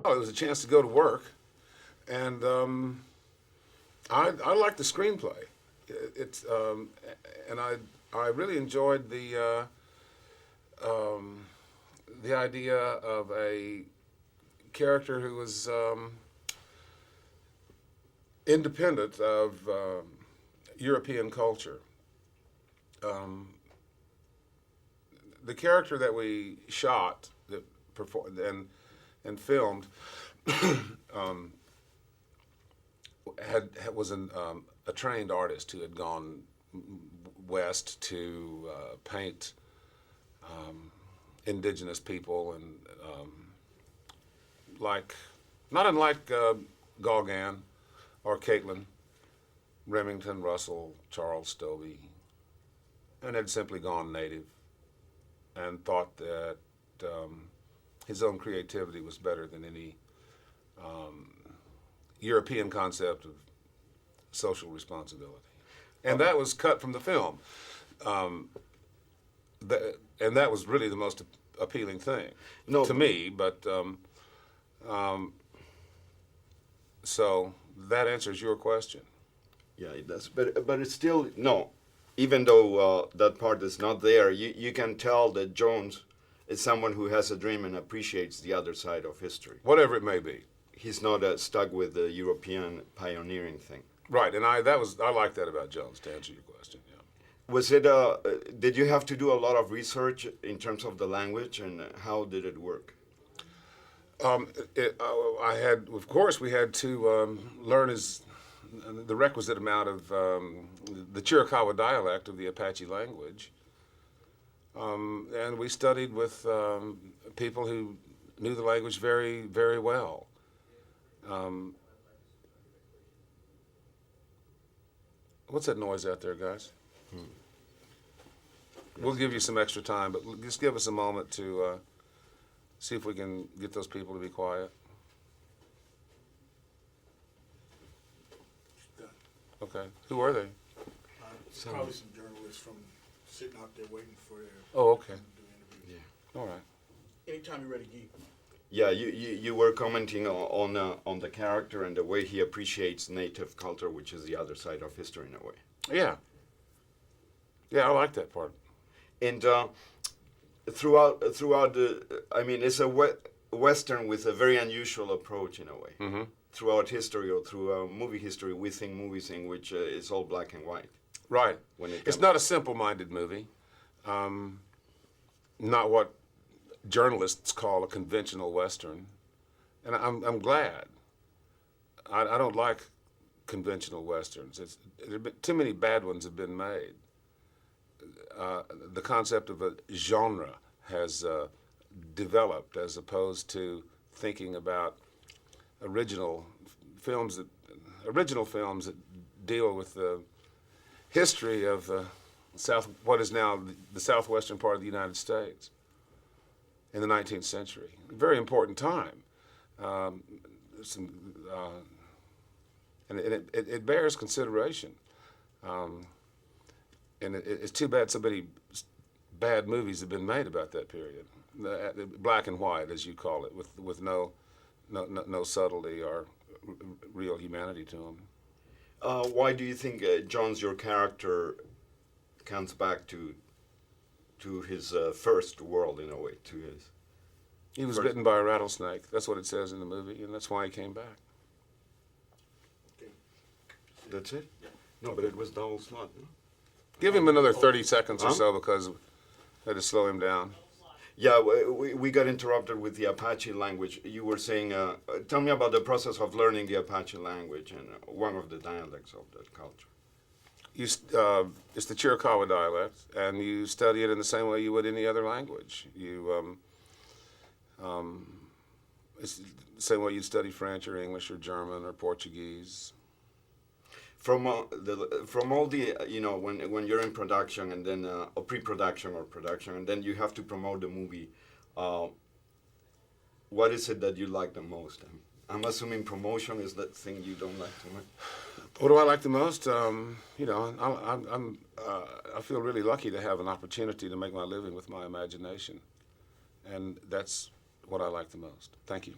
Oh, it was a chance to go to work, and I liked the screenplay. It's and I really enjoyed the idea of a character who was independent of European culture. The character that we shot, that performed and filmed, was a trained artist who had gone west to paint indigenous people, and not unlike Gauguin or Caitlin, Remington, Russell, Charles Stobie, and had simply gone native and thought that his own creativity was better than any European concept of social responsibility. And that was cut from the film. And that was really the most appealing thing to me. But so that answers your question. Yeah, it does. But it's still, no, even though that part is not there, you can tell that Jones is someone who has a dream and appreciates the other side of history. Whatever it may be. He's not stuck with the European pioneering thing. Right, and I like that about Jones, to answer your question. Yeah. Was it? Did you have to do a lot of research in terms of the language, and how did it work? Of course, we had to learn the requisite amount of the Chiricahua dialect of the Apache language, and we studied with people who knew the language very, very well. What's that noise out there, guys? We'll give you some extra time, but just give us a moment to see if we can get those people to be quiet. Okay. Who are they? Probably some journalists from sitting out there waiting for their Oh, okay. to do interviews. Yeah. All right. Anytime you're ready, Guy. Yeah, you were commenting on the character and the way he appreciates native culture, which is the other side of history in a way. Yeah. Yeah, I like that part. And throughout I mean, it's a Western with a very unusual approach in a way. Mm-hmm. Throughout history or through movie history, we think movies in which it's all black and white. Right. It's not a simple-minded movie. Not what journalists call a conventional Western. And I'm glad. I don't like conventional Westerns. Too many bad ones have been made. The concept of a genre has developed, as opposed to thinking about original films that deal with the history of what is now the southwestern part of the United States in the 19th century. A very important time. And it bears consideration. And it's too bad so many bad movies have been made about that period. Black and white, as you call it, with no subtlety or real humanity to them. Why do you think Jones, your character, comes back to his first world in a way? To his. He was bitten by a rattlesnake. That's what it says in the movie, and that's why he came back. That's it? No, but it was double slot. No? Give him another 30 seconds or so, because I had to slow him down. Yeah, we got interrupted with the Apache language. You were saying, tell me about the process of learning the Apache language and one of the dialects of that culture. It's the Chiricahua dialect, and you study it in the same way you would any other language. It's the same way you'd study French or English or German or Portuguese. From all the, when you're in production and then pre-production or production, and then you have to promote the movie, what is it that you like the most? I'm assuming promotion is that thing you don't like too much. What do I like the most? I feel really lucky to have an opportunity to make my living with my imagination, and that's what I like the most. Thank you.